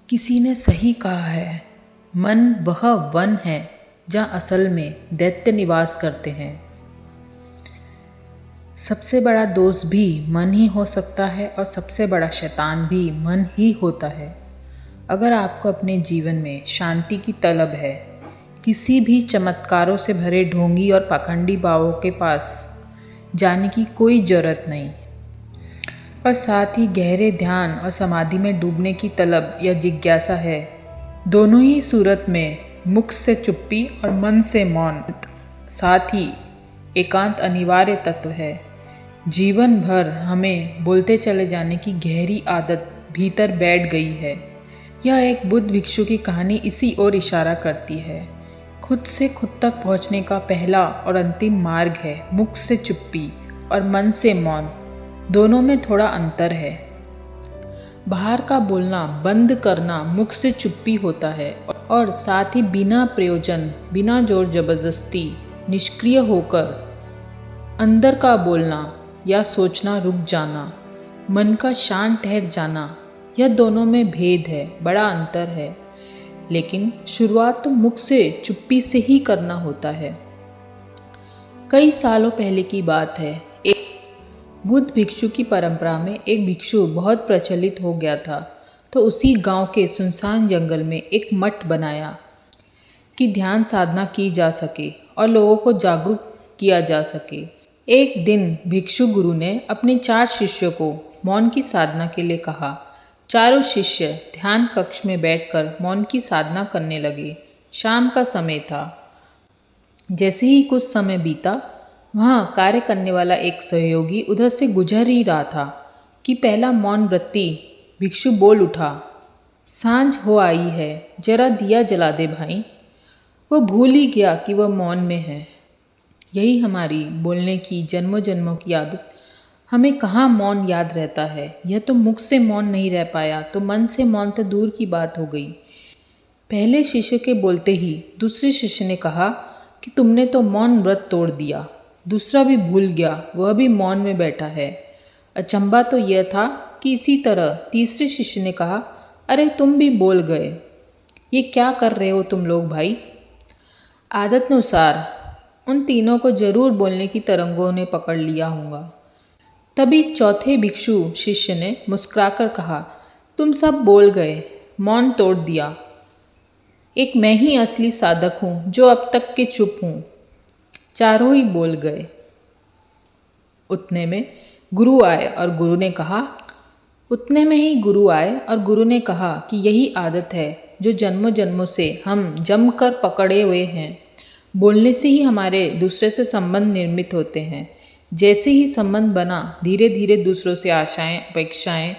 किसी ने सही कहा है, मन वह वन है जहाँ असल में दैत्य निवास करते हैं। सबसे बड़ा दोस्त भी मन ही हो सकता है और सबसे बड़ा शैतान भी मन ही होता है। अगर आपको अपने जीवन में शांति की तलब है, किसी भी चमत्कारों से भरे ढोंगी और पाखंडी बाबों के पास जाने की कोई ज़रूरत नहीं, और साथ ही गहरे ध्यान और समाधि में डूबने की तलब या जिज्ञासा है, दोनों ही सूरत में मुख से चुप्पी और मन से मौन, साथ ही एकांत अनिवार्य तत्व है। जीवन भर हमें बोलते चले जाने की गहरी आदत भीतर बैठ गई है। यह एक बुद्ध भिक्षु की कहानी इसी ओर इशारा करती है। खुद से खुद तक पहुंचने का पहला और अंतिम मार्ग है मुख से चुप्पी और मन से मौन। दोनों में थोड़ा अंतर है। बाहर का बोलना बंद करना मुख से चुप्पी होता है, और साथ ही बिना प्रयोजन, बिना जोर जबरदस्ती, निष्क्रिय होकर अंदर का बोलना या सोचना रुक जाना, मन का शांत ठहर जाना, यह दोनों में भेद है, बड़ा अंतर है। लेकिन शुरुआत तो मुख से चुप्पी से ही करना होता है। कई सालों पहले की बात है। एक बुद्ध भिक्षु की परंपरा में एक भिक्षु बहुत प्रचलित हो गया था, तो उसी गांव के सुनसान जंगल में एक मठ बनाया कि ध्यान साधना की जा सके और लोगों को जागरूक किया जा सके। एक दिन भिक्षु गुरु ने अपने 4 शिष्यों को मौन की साधना के लिए कहा। चारों शिष्य ध्यान कक्ष में बैठकर मौन की साधना करने लगे। शाम का समय था। जैसे ही कुछ समय बीता, वहाँ कार्य करने वाला एक सहयोगी उधर से गुजर ही रहा था कि पहला मौन व्रती भिक्षु बोल उठा, सांझ हो आई है, जरा दिया जला दे भाई। वह भूल ही गया कि वह मौन में है। यही हमारी बोलने की जन्मों जन्मों की आदत। हमें कहाँ मौन याद रहता है। यह तो मुख से मौन नहीं रह पाया तो मन से मौन तो दूर की बात हो गई। पहले शिष्य के बोलते ही दूसरे शिष्य ने कहा कि तुमने तो मौन व्रत तोड़ दिया। दूसरा भी भूल गया, वह भी मौन में बैठा है। अचंभा तो यह था कि इसी तरह तीसरे शिष्य ने कहा, अरे तुम भी बोल गए, ये क्या कर रहे हो तुम लोग भाई। आदतनुसार उन तीनों को जरूर बोलने की तरंगों ने पकड़ लिया होगा। तभी चौथे भिक्षु शिष्य ने मुस्कुराकर कहा, तुम सब बोल गए, मौन तोड़ दिया। एक मैं ही असली साधक हूँ जो अब तक के चुप हूँ। चारों ही बोल गए। उतने में गुरु आए और गुरु ने कहा कि यही आदत है जो जन्मों जन्मों से हम जमकर पकड़े हुए हैं। बोलने से ही हमारे दूसरे से संबंध निर्मित होते हैं। जैसे ही संबंध बना, धीरे धीरे दूसरों से आशाएं, अपेक्षाएं,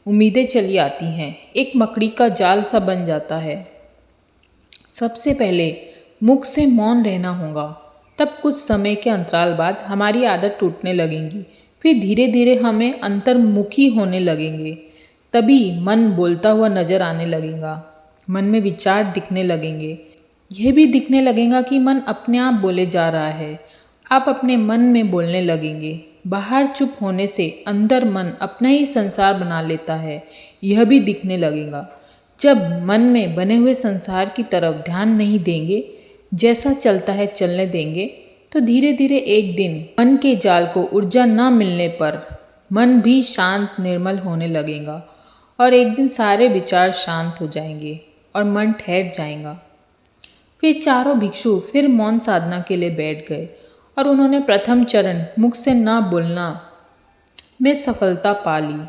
उम्मीदें चली आती हैं। एक मकड़ी का जाल सा बन जाता है। सबसे पहले मुख से मौन रहना होगा, तब कुछ समय के अंतराल बाद हमारी आदत टूटने लगेगी। फिर धीरे धीरे हमें अंतर्मुखी होने लगेंगे। तभी मन बोलता हुआ नजर आने लगेगा। मन में विचार दिखने लगेंगे। यह भी दिखने लगेगा कि मन अपने आप बोले जा रहा है। आप अपने मन में बोलने लगेंगे। बाहर चुप होने से अंदर मन अपना ही संसार बना लेता है, यह भी दिखने लगेगा। जब मन में बने हुए संसार की तरफ ध्यान नहीं देंगे, जैसा चलता है चलने देंगे, तो धीरे धीरे एक दिन मन के जाल को ऊर्जा न मिलने पर मन भी शांत निर्मल होने लगेगा, और एक दिन सारे विचार शांत हो जाएंगे और मन ठहर जाएगा। फिर चारों भिक्षु फिर मौन साधना के लिए बैठ गए और उन्होंने प्रथम चरण मुख से न बोलना में सफलता पा ली।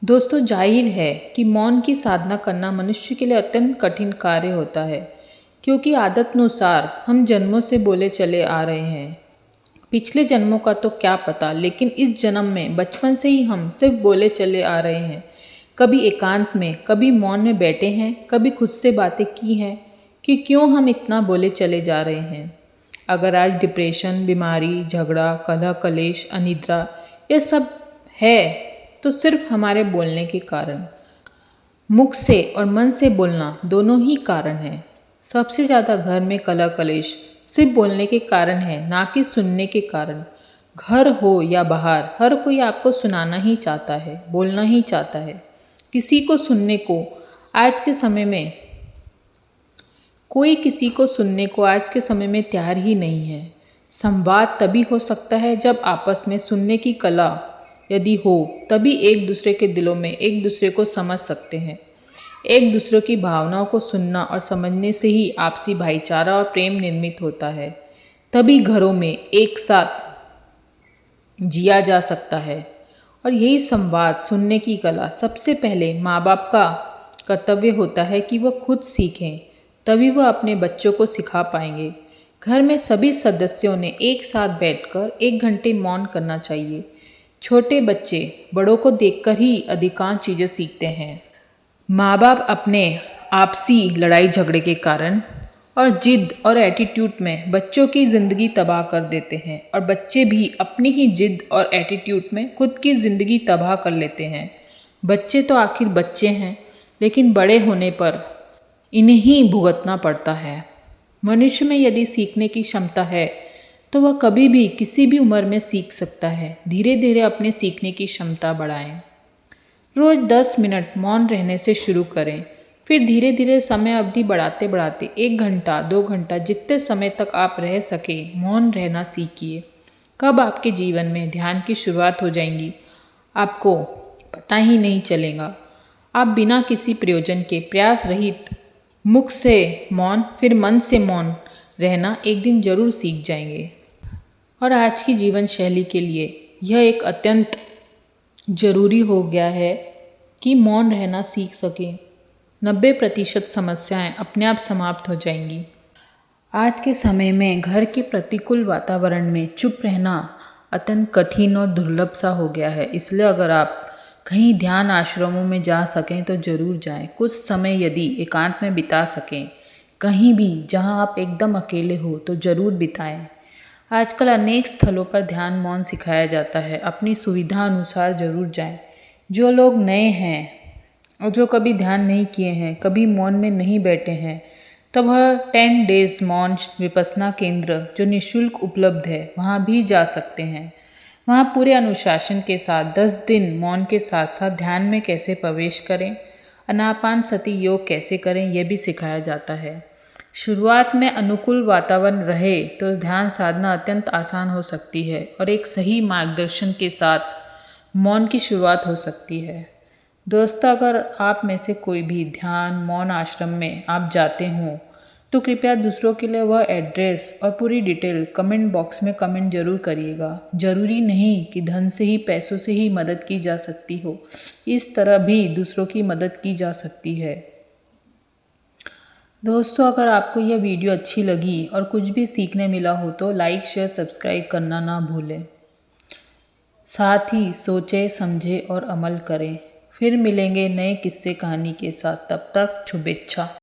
दोस्तों, जाहिर है कि मौन की साधना करना मनुष्य के लिए अत्यंत कठिन कार्य होता है, क्योंकि आदतनुसार हम जन्मों से बोले चले आ रहे हैं। पिछले जन्मों का तो क्या पता, लेकिन इस जन्म में बचपन से ही हम सिर्फ बोले चले आ रहे हैं। कभी एकांत में, कभी मौन में बैठे हैं, कभी खुद से बातें की हैं कि क्यों हम इतना बोले चले जा रहे हैं। अगर आज डिप्रेशन, बीमारी, झगड़ा, कलह, कलेश, अनिद्रा, यह सब है तो सिर्फ हमारे बोलने के कारण। मुख से और मन से बोलना दोनों ही कारण हैं। सबसे ज़्यादा घर में कलह कलेश सिर्फ बोलने के कारण है, ना कि सुनने के कारण। घर हो या बाहर, हर कोई आपको सुनाना ही चाहता है, बोलना ही चाहता है। किसी को सुनने को आज के समय में कोई किसी को सुनने को आज के समय में तैयार ही नहीं है। संवाद तभी हो सकता है जब आपस में सुनने की कला यदि हो, तभी एक दूसरे के दिलों में एक दूसरे को समझ सकते हैं। एक दूसरे की भावनाओं को सुनना और समझने से ही आपसी भाईचारा और प्रेम निर्मित होता है। तभी घरों में एक साथ जिया जा सकता है। और यही संवाद सुनने की कला सबसे पहले माँ बाप का कर्तव्य होता है कि वह खुद सीखें, तभी वह अपने बच्चों को सिखा पाएंगे। घर में सभी सदस्यों ने एक साथ बैठकर 1 घंटे मौन करना चाहिए। छोटे बच्चे बड़ों को देखकर ही अधिकांश चीज़ें सीखते हैं। माँ बाप अपने आपसी लड़ाई झगड़े के कारण और जिद और एटीट्यूड में बच्चों की ज़िंदगी तबाह कर देते हैं, और बच्चे भी अपनी ही जिद और एटीट्यूड में खुद की ज़िंदगी तबाह कर लेते हैं। बच्चे तो आखिर बच्चे हैं, लेकिन बड़े होने पर इन्हें ही भुगतना पड़ता है। मनुष्य में यदि सीखने की क्षमता है तो वह कभी भी किसी भी उम्र में सीख सकता है। धीरे धीरे अपने सीखने की क्षमता बढ़ाएं। रोज़ 10 मिनट मौन रहने से शुरू करें, फिर धीरे धीरे समय अवधि बढ़ाते बढ़ाते 1 घंटा 2 घंटा जितने समय तक आप रह सके मौन रहना सीखिए। कब आपके जीवन में ध्यान की शुरुआत हो जाएंगी आपको पता ही नहीं चलेगा। आप बिना किसी प्रयोजन के प्रयास रहित मुख से मौन फिर मन से मौन रहना एक दिन जरूर सीख जाएंगे। और आज की जीवन शैली के लिए यह एक अत्यंत जरूरी हो गया है कि मौन रहना सीख सकें। 90% समस्याएं अपने आप समाप्त हो जाएंगी। आज के समय में घर के प्रतिकूल वातावरण में चुप रहना अत्यंत कठिन और दुर्लभ सा हो गया है। इसलिए अगर आप कहीं ध्यान आश्रमों में जा सकें तो ज़रूर जाएं। कुछ समय यदि एकांत में बिता सकें, कहीं भी जहां आप एकदम अकेले हो, तो ज़रूर बिताएं। आजकल अनेक स्थलों पर ध्यान मौन सिखाया जाता है। अपनी सुविधा अनुसार ज़रूर जाएं। जो लोग नए हैं और जो कभी ध्यान नहीं किए हैं, कभी मौन में नहीं बैठे हैं, तब वह 10 डेज मौन विपश्यना केंद्र जो निःशुल्क उपलब्ध है वहाँ भी जा सकते हैं। वहाँ पूरे अनुशासन के साथ 10 दिन मौन के साथ साथ ध्यान में कैसे प्रवेश करें, आनापानसति योग कैसे करें, यह भी सिखाया जाता है। शुरुआत में अनुकूल वातावरण रहे तो ध्यान साधना अत्यंत आसान हो सकती है और एक सही मार्गदर्शन के साथ मौन की शुरुआत हो सकती है। दोस्तों, अगर आप में से कोई भी ध्यान मौन आश्रम में आप जाते हों तो कृपया दूसरों के लिए वह एड्रेस और पूरी डिटेल कमेंट बॉक्स में कमेंट जरूर करिएगा। ज़रूरी नहीं कि धन से ही पैसों से ही मदद की जा सकती हो, इस तरह भी दूसरों की मदद की जा सकती है। दोस्तों, अगर आपको यह वीडियो अच्छी लगी और कुछ भी सीखने मिला हो तो लाइक शेयर सब्सक्राइब करना ना भूलें। साथ ही सोचें, समझें और अमल करें। फिर मिलेंगे नए किस्से कहानी के साथ। तब तक शुभेच्छा।